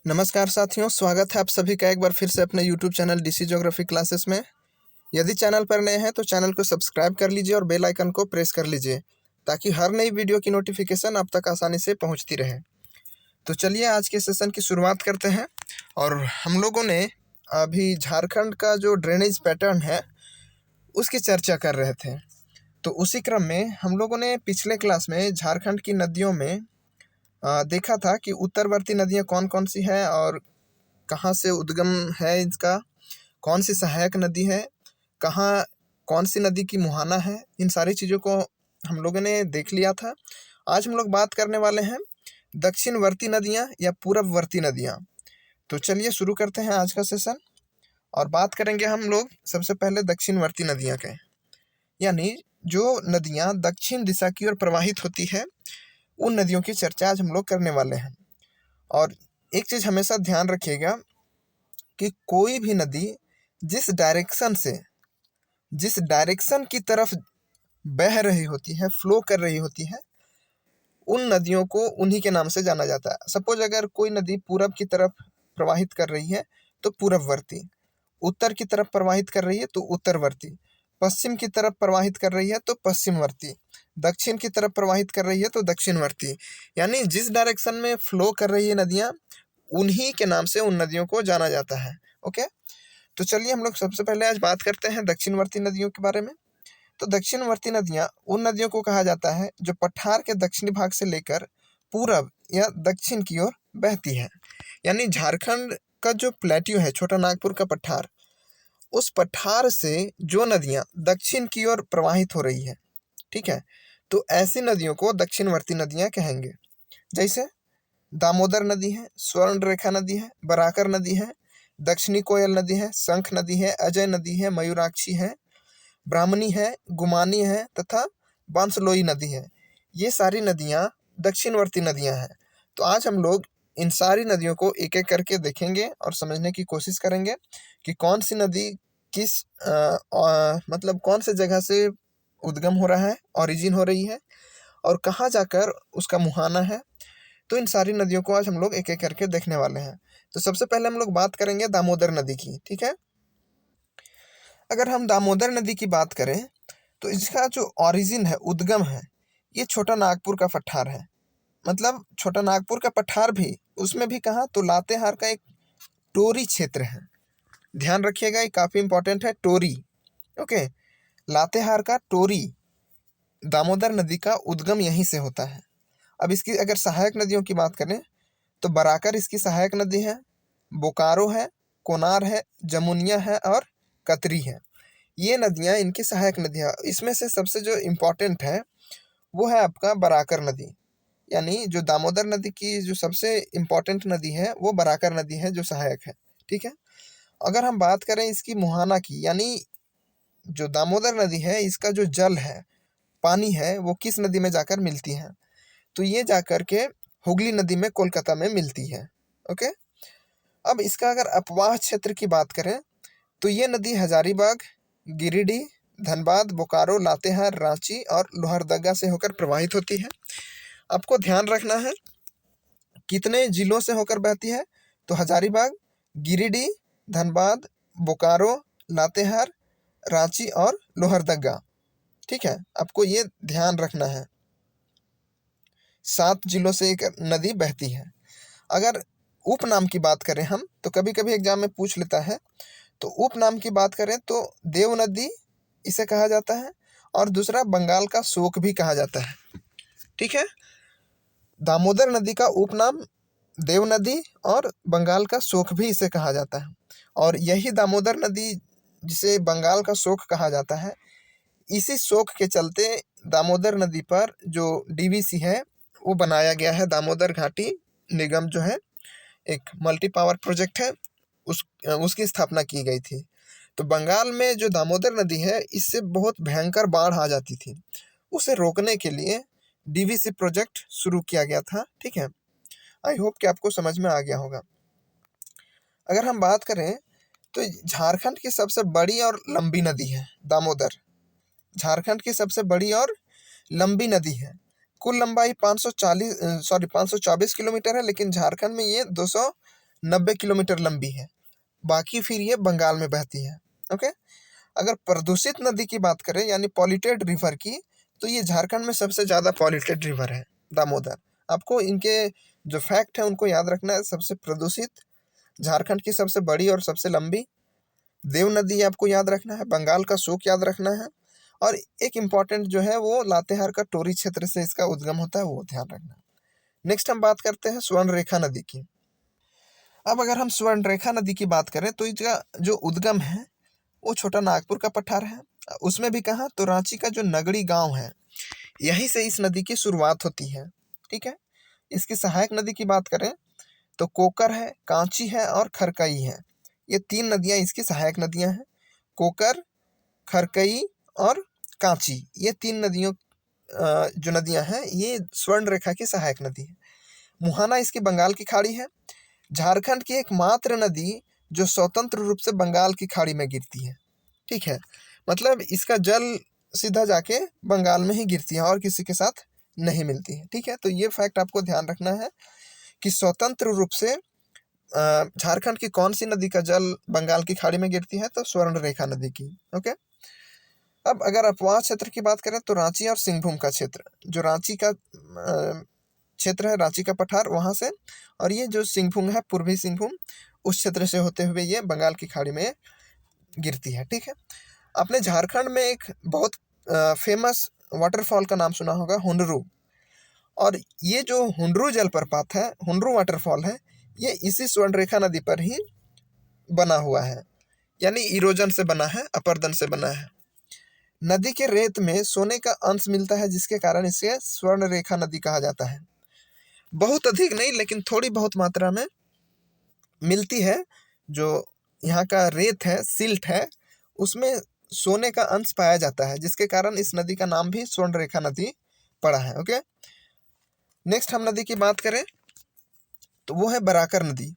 नमस्कार साथियों, स्वागत है आप सभी का एक बार फिर से अपने YouTube channel DC geography classes में। यदि चैनल पर नए हैं तो चैनल को सब्सक्राइब कर लीजिए और बेल आइकन को प्रेस कर लीजिए ताकि हर नई वीडियो की नोटिफिकेशन आप तक आसानी से पहुंचती रहे। तो चलिए आज के सेशन की शुरुआत करते हैं। और हम लोगों ने अभी झारखंड का जो ड्रेनेज पैटर्न है उसकी चर्चा कर रहे थे। तो उसी क्रम में हम लोगों ने पिछले क्लास में झारखंड की नदियों में देखा था कि उत्तरवर्ती नदियाँ कौन कौन सी है और कहाँ से उद्गम है इसका, कौन सी सहायक नदी है, कहाँ कौन सी नदी की मुहाना है, इन सारी चीज़ों को हम लोगों ने देख लिया था। आज हम लोग बात करने वाले हैं दक्षिणवर्ती नदियाँ या पूर्ववर्ती नदियाँ। तो चलिए शुरू करते हैं आज का सेशन और बात करेंगे हम लोग सबसे पहले दक्षिणवर्ती नदियाँ के, यानी जो नदियाँ दक्षिण दिशा की ओर प्रवाहित होती है उन नदियों की चर्चा आज हम लोग करने वाले हैं। और एक चीज़ हमेशा ध्यान रखिएगा कि कोई भी नदी जिस डायरेक्शन की तरफ बह रही होती है, फ्लो कर रही होती है, उन नदियों को उन्हीं के नाम से जाना जाता है। सपोज अगर कोई नदी पूरब की तरफ प्रवाहित कर रही है तो पूरबवर्ती, उत्तर की तरफ प्रवाहित कर रही है तो उत्तरवर्ती, पश्चिम की तरफ प्रवाहित कर रही है तो पश्चिमवर्ती, दक्षिण की तरफ प्रवाहित कर रही है तो दक्षिणवर्ती। यानी जिस डायरेक्शन में फ्लो कर रही है नदियाँ उन्हीं के नाम से उन नदियों को जाना जाता है। ओके, तो चलिए हम लोग सबसे पहले आज बात करते हैं दक्षिणवर्ती नदियों के बारे में। तो दक्षिणवर्ती नदियाँ उन नदियों को कहा जाता है जो पठार के दक्षिणी भाग से लेकर पूरब या दक्षिण की ओर बहती है। यानी झारखंड का जो प्लेट्यू है, छोटा नागपुर का पठार, उस पठार से जो नदियाँ दक्षिण की ओर प्रवाहित हो रही है, ठीक है, तो ऐसी नदियों को दक्षिणवर्ती नदियाँ कहेंगे। जैसे दामोदर नदी है, स्वर्ण रेखा नदी है, बराकर नदी है, दक्षिणी कोयल नदी है, शंख नदी है, अजय नदी है, मयूराक्षी है, ब्राह्मणी है, गुमानी है तथा बांसलोई नदी है। ये सारी नदियाँ दक्षिणवर्ती नदियाँ हैं। तो आज हम लोग इन सारी नदियों को एक एक करके देखेंगे और समझने की कोशिश करेंगे कि कौन सी नदी किस मतलब कौन से जगह से उद्गम हो रहा है, ओरिजिन हो रही है, और कहाँ जाकर उसका मुहाना है। तो इन सारी नदियों को आज हम लोग एक एक करके देखने वाले हैं। तो सबसे पहले हम लोग बात करेंगे दामोदर नदी की, ठीक है। अगर हम दामोदर नदी की बात करें तो इसका जो ओरिजिन है, उद्गम है, ये छोटा नागपुर का पठार है। मतलब छोटा नागपुर का पठार भी, उसमें भी कहाँ, तो लातेहार का एक टोरी क्षेत्र है। ध्यान रखिएगा, ये काफ़ी इंपॉर्टेंट है, टोरी। ओके, लातेहार का टोरी, दामोदर नदी का उद्गम यहीं से होता है। अब इसकी अगर सहायक नदियों की बात करें तो बराकर इसकी सहायक नदी है, बोकारो है, कोनार है, जमुनिया है और कतरी है। ये नदियाँ इनकी सहायक नदियाँ। इसमें से सबसे जो इम्पोर्टेंट है वो है आपका बराकर नदी। यानी जो दामोदर नदी की जो सबसे इम्पोर्टेंट नदी है वो बराकर नदी है जो सहायक है, ठीक है। अगर हम बात करें इसकी मुहाना की, यानी जो दामोदर नदी है इसका जो जल है, पानी है, वो किस नदी में जाकर मिलती है, तो ये जाकर के हुगली नदी में कोलकाता में मिलती है। ओके, अब इसका अगर अपवाह क्षेत्र की बात करें तो ये नदी हजारीबाग, गिरिडीह, धनबाद, बोकारो, लातेहार, रांची और लोहरदगा से होकर प्रवाहित होती है। आपको ध्यान रखना है कितने जिलों से होकर बहती है, तो हजारीबाग, गिरिडीह, धनबाद, बोकारो, लातेहार, रांची और लोहरदगा, ठीक है। आपको ये ध्यान रखना है, 7 जिलों से एक नदी बहती है। अगर उपनाम की बात करें हम, तो कभी कभी एग्जाम में पूछ लेता है, तो उपनाम की बात करें तो देव नदी इसे कहा जाता है और दूसरा बंगाल का शोक भी कहा जाता है, ठीक है। दामोदर नदी का उपनाम देव नदी और बंगाल का शोक भी इसे कहा जाता है। और यही दामोदर नदी जिसे बंगाल का शोक कहा जाता है, इसी शोक के चलते दामोदर नदी पर जो डीवीसी है वो बनाया गया है। दामोदर घाटी निगम जो है, एक मल्टी पावर प्रोजेक्ट है, उसकी स्थापना की गई थी। तो बंगाल में जो दामोदर नदी है इससे बहुत भयंकर बाढ़ आ जाती थी, उसे रोकने के लिए डीवीसी प्रोजेक्ट शुरू किया गया था, ठीक है। आई होप कि आपको समझ में आ गया होगा। अगर हम बात करें तो झारखंड की सबसे बड़ी और लंबी नदी है दामोदर। झारखंड की सबसे बड़ी और लंबी नदी है। कुल लंबाई 524 किलोमीटर है, लेकिन झारखंड में ये 90 किलोमीटर लंबी है, बाकी फिर ये बंगाल में बहती है। ओके। अगर प्रदूषित नदी की बात करें यानी पॉल्यूटेड रिवर की, तो ये झारखंड में सबसे ज़्यादा पॉल्यूटेड रिवर है दामोदर। आपको इनके जो फैक्ट है उनको याद रखना है। सबसे प्रदूषित, झारखंड की सबसे बड़ी और सबसे लंबी, देव नदी आपको याद रखना है, बंगाल का शोक याद रखना है, और एक इम्पॉर्टेंट जो है वो लातेहार का टोरी क्षेत्र से इसका उद्गम होता है, वो ध्यान रखना। नेक्स्ट हम बात करते हैं स्वर्ण रेखा नदी की। अब अगर हम स्वर्ण रेखा नदी की बात करें तो इसका जो उद्गम है वो छोटा नागपुर का पठार है। उसमें भी कहाँ, तो रांची का जो नगड़ी गांव है, यहीं से इस नदी की शुरुआत होती है। ठीक है। इसकी सहायक नदी की बात करें तो कोकर है, कांची है और खरकई है। ये 3 नदियाँ इसकी सहायक नदियाँ हैं। कोकर, खरकई और कांची, ये 3 नदियों जो नदियाँ हैं ये स्वर्ण रेखा की सहायक नदी है। मुहाना इसकी बंगाल की खाड़ी है। झारखंड की एकमात्र नदी जो स्वतंत्र रूप से बंगाल की खाड़ी में गिरती है। ठीक है। मतलब इसका जल सीधा जाके बंगाल में ही गिरती है और किसी के साथ नहीं मिलती है। ठीक है। तो ये फैक्ट आपको ध्यान रखना है कि स्वतंत्र रूप से झारखंड की कौन सी नदी का जल बंगाल की खाड़ी में गिरती है, तो स्वर्ण रेखा नदी की। ओके। अब अगर अपवाह क्षेत्र की बात करें तो रांची और सिंहभूम का क्षेत्र, जो रांची का क्षेत्र है, रांची का पठार वहाँ से, और ये जो सिंहभूम है, पूर्वी सिंहभूम, उस क्षेत्र से होते हुए ये बंगाल की खाड़ी में गिरती है। ठीक है। आपने झारखंड में एक बहुत फेमस वाटरफॉल का नाम सुना होगा, हुंडरू। और ये जो हुंडरू जलप्रपात है, हुंडरू वाटरफॉल है, ये इसी स्वर्ण रेखा नदी पर ही बना हुआ है, यानी इरोजन से बना है, अपरदन से बना है। नदी के रेत में सोने का अंश मिलता है, जिसके कारण इसे स्वर्ण रेखा नदी कहा जाता है। बहुत अधिक नहीं, लेकिन थोड़ी बहुत मात्रा में मिलती है। जो यहाँ का रेत है, सिल्ट है, उसमें सोने का अंश पाया जाता है, जिसके कारण इस नदी का नाम भी स्वर्ण रेखा नदी पड़ा है। ओके। नेक्स्ट हम नदी की बात करें तो वो है बराकर नदी।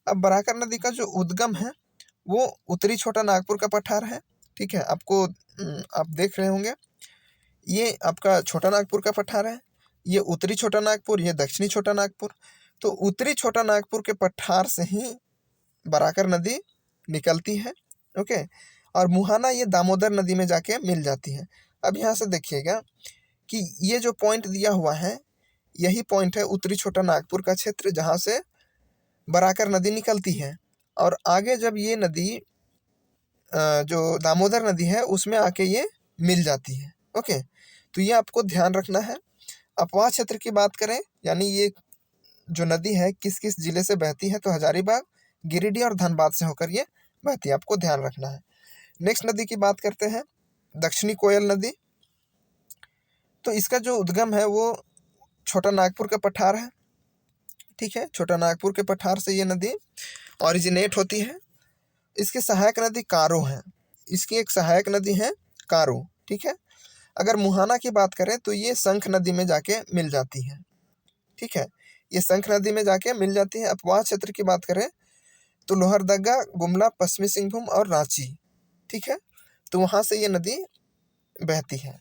अब बराकर नदी का जो उद्गम है वो उत्तरी छोटा नागपुर का पठार है। ठीक है। आपको आप देख रहे होंगे, ये आपका छोटा नागपुर का पठार है, ये उत्तरी छोटा नागपुर, ये दक्षिणी छोटा नागपुर। तो उत्तरी छोटा नागपुर के पठार से ही बराकर नदी निकलती है। ओके। और मुहाना ये दामोदर नदी में जाके मिल जाती है। अब यहाँ से देखिएगा कि ये जो पॉइंट दिया हुआ है, यही पॉइंट है उत्तरी छोटा नागपुर का क्षेत्र, जहाँ से बराकर नदी निकलती है। और आगे जब ये नदी जो दामोदर नदी है उसमें आके ये मिल जाती है। ओके। तो ये आपको ध्यान रखना है। अपवाह क्षेत्र की बात करें, यानी ये जो नदी है किस किस जिले से बहती है, तो हजारीबाग, गिरिडीह और धनबाद से होकर ये बहती है, आपको ध्यान रखना है। नेक्स्ट नदी की बात करते हैं, दक्षिणी कोयल नदी। तो इसका जो उद्गम है वो छोटा नागपुर का पठार है। ठीक है। छोटा नागपुर के पठार से ये नदी ऑरिजिनेट होती है। इसकी सहायक नदी कारो है, इसकी एक सहायक नदी है कारो। ठीक है। अगर मुहाना की बात करें तो ये शंख नदी में जाके मिल जाती है। ठीक है। ये शंख नदी में जाके मिल जाती है। अपवाह क्षेत्र की बात करें तो लोहरदगा, गुमला, पश्चिमी सिंहभूम और रांची। ठीक है। तो वहाँ से ये नदी बहती है।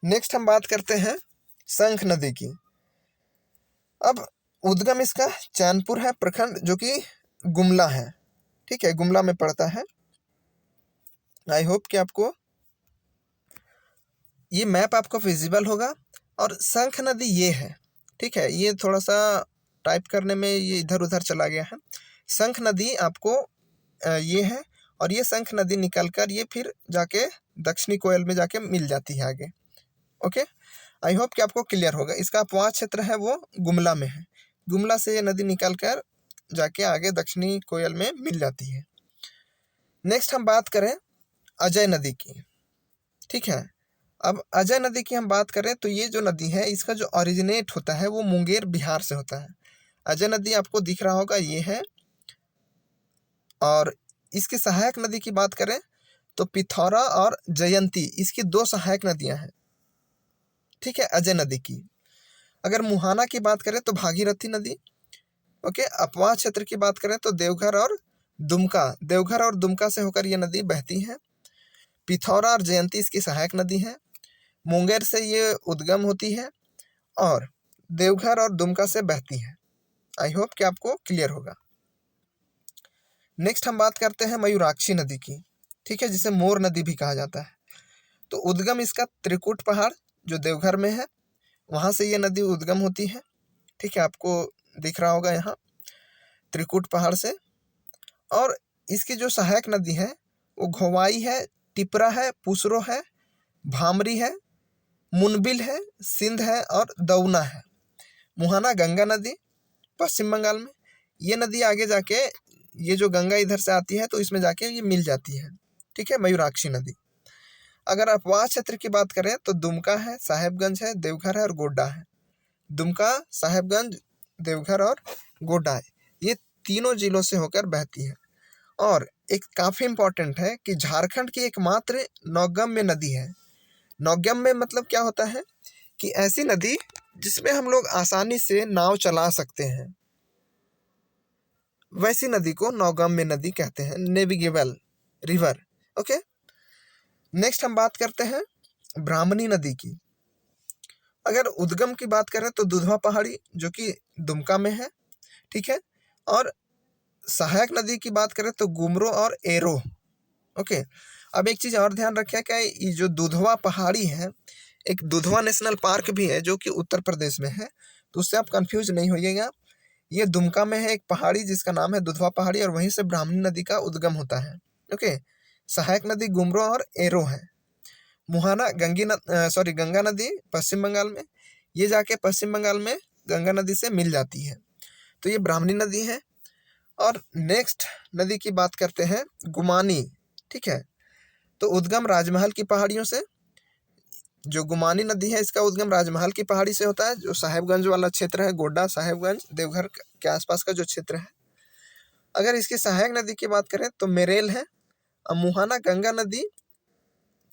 नेक्स्ट हम बात करते हैं शंख नदी की। अब उद्गम इसका चैनपुर है प्रखंड, जो कि गुमला है। ठीक है, गुमला में पड़ता है। आई होप कि आपको ये मैप आपको विजिबल होगा। और शंख नदी ये है। ठीक है। ये थोड़ा सा टाइप करने में ये इधर उधर चला गया है। शंख नदी आपको ये है, और ये शंख नदी निकल कर ये फिर जाके दक्षिणी कोयल में जाके मिल जाती है आगे। ओके। आई होप कि आपको क्लियर होगा। इसका अपवाह क्षेत्र है वो गुमला में है। गुमला से ये नदी निकल कर जाके आगे दक्षिणी कोयल में मिल जाती है। नेक्स्ट हम बात करें अजय नदी की। ठीक है। अब अजय नदी की हम बात करें तो ये जो नदी है इसका जो ओरिजिनेट होता है वो मुंगेर, बिहार से होता है। अजय नदी आपको दिख रहा होगा, ये है। और इसकी सहायक नदी की बात करें तो पिथौरा और जयंती, इसकी 2 सहायक नदियां हैं। ठीक है, अजय नदी की। अगर मुहाना की बात करें तो भागीरथी नदी। ओके। अपवाह क्षेत्र की बात करें तो देवघर और दुमका, देवघर और दुमका से होकर ये नदी बहती है। पिथौरा और जयंती इसकी सहायक नदी है। मुंगेर से ये उद्गम होती है और देवघर और दुमका से बहती है। आई होप कि आपको क्लियर होगा। नेक्स्ट हम बात करते हैं मयूराक्षी नदी की, ठीक है, जिसे मोर नदी भी कहा जाता है। तो उद्गम इसका त्रिकुट पहाड़ जो देवघर में है, वहाँ से ये नदी उद्गम होती है, ठीक है, आपको दिख रहा होगा यहाँ त्रिकुट पहाड़ से। और इसकी जो सहायक नदी है वो घोवाई है, टिपरा है, पुसरो है, भामरी है, मुनबिल है, सिंध है और दौना है। मुहाना गंगा नदी पश्चिम बंगाल में, ये नदी आगे जाके, ये जो गंगा इधर से आती है तो इसमें जाके ये मिल जाती है, ठीक है, मयूराक्षी नदी। अगर अपवाह क्षेत्र की बात करें तो दुमका है, साहेबगंज है, देवघर है और गोड्डा है। दुमका, साहेबगंज, देवघर और गोड्डा है, ये तीनों जिलों से होकर बहती है। और एक काफ़ी इम्पोर्टेंट है कि झारखंड की एकमात्र नौगम्य नदी है। नौगम्य मतलब क्या होता है कि ऐसी नदी जिसमें हम लोग आसानी से नाव चला सकते हैं, वैसी नदी को नौगम्य नदी कहते हैं, नेविगेबल रिवर। ओके, नेक्स्ट हम बात करते हैं ब्राह्मणी नदी की। अगर उद्गम की बात करें तो दुधवा पहाड़ी जो कि दुमका में है, ठीक है, और सहायक नदी की बात करें तो गुमरो और एरो। ओके, अब एक चीज़ और ध्यान रखें कि ये जो दुधवा पहाड़ी है, एक दुधवा नेशनल पार्क भी है जो कि उत्तर प्रदेश में है, तो उससे आप कंफ्यूज नहीं होइएगा। ये दुमका में है एक पहाड़ी जिसका नाम है दुधवा पहाड़ी, और वहीं से ब्राह्मणी नदी का उद्गम होता है। ओके, सहायक नदी गुमरो और एरो है। मुहाना गंगा नदी पश्चिम बंगाल में, ये जाके पश्चिम बंगाल में गंगा नदी से मिल जाती है, तो ये ब्राह्मणी नदी है। और नेक्स्ट नदी की बात करते हैं गुमानी, ठीक है, तो उद्गम राजमहल की पहाड़ियों से। जो गुमानी नदी है इसका उद्गम राजमहल की पहाड़ी से होता है, जो साहेबगंज वाला क्षेत्र है, गोड्डा, साहेबगंज, देवघर के आसपास का जो क्षेत्र है। अगर इसकी सहायक नदी की बात करें तो मेरेल है। और मुहाना गंगा नदी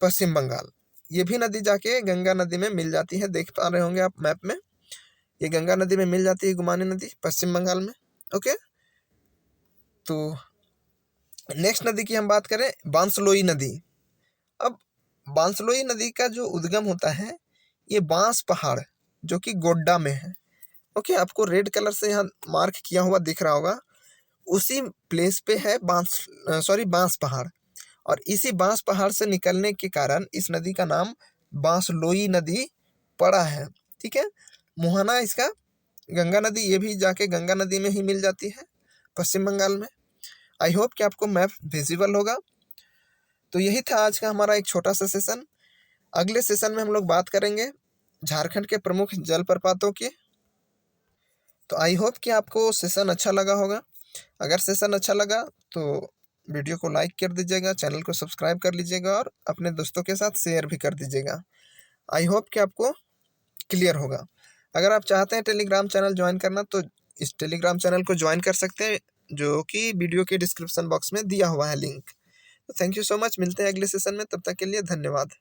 पश्चिम बंगाल, ये भी नदी जाके गंगा नदी में मिल जाती है, देख पा रहे होंगे आप मैप में, ये गंगा नदी में मिल जाती है गुमानी नदी पश्चिम बंगाल में। ओके, तो नेक्स्ट नदी की हम बात करें बांसलोई नदी। अब बांसलोई नदी का जो उद्गम होता है ये बांस पहाड़ जो कि गोड्डा में है। ओके, आपको रेड कलर से यहाँ मार्क किया हुआ दिख रहा होगा, उसी प्लेस पे है बांस पहाड़। और इसी बांस पहाड़ से निकलने के कारण इस नदी का नाम बांसलोई नदी पड़ा है, ठीक है। मुहाना इसका गंगा नदी, ये भी जाके गंगा नदी में ही मिल जाती है पश्चिम बंगाल में। आई होप कि आपको मैप विजिबल होगा। तो यही था आज का हमारा एक छोटा सा सेशन। अगले सेशन में हम लोग बात करेंगे झारखंड के प्रमुख जलप्रपातों की। तो आई होप कि आपको सेशन अच्छा लगा होगा। अगर सेशन अच्छा लगा तो वीडियो को लाइक कर दीजिएगा, चैनल को सब्सक्राइब कर लीजिएगा और अपने दोस्तों के साथ शेयर भी कर दीजिएगा। आई होप कि आपको क्लियर होगा। अगर आप चाहते हैं टेलीग्राम चैनल ज्वाइन करना तो इस टेलीग्राम चैनल को ज्वाइन कर सकते हैं, जो कि वीडियो के डिस्क्रिप्शन बॉक्स में दिया हुआ है लिंक। तो थैंक यू सो मच, मिलते हैं अगले सेशन में, तब तक के लिए धन्यवाद।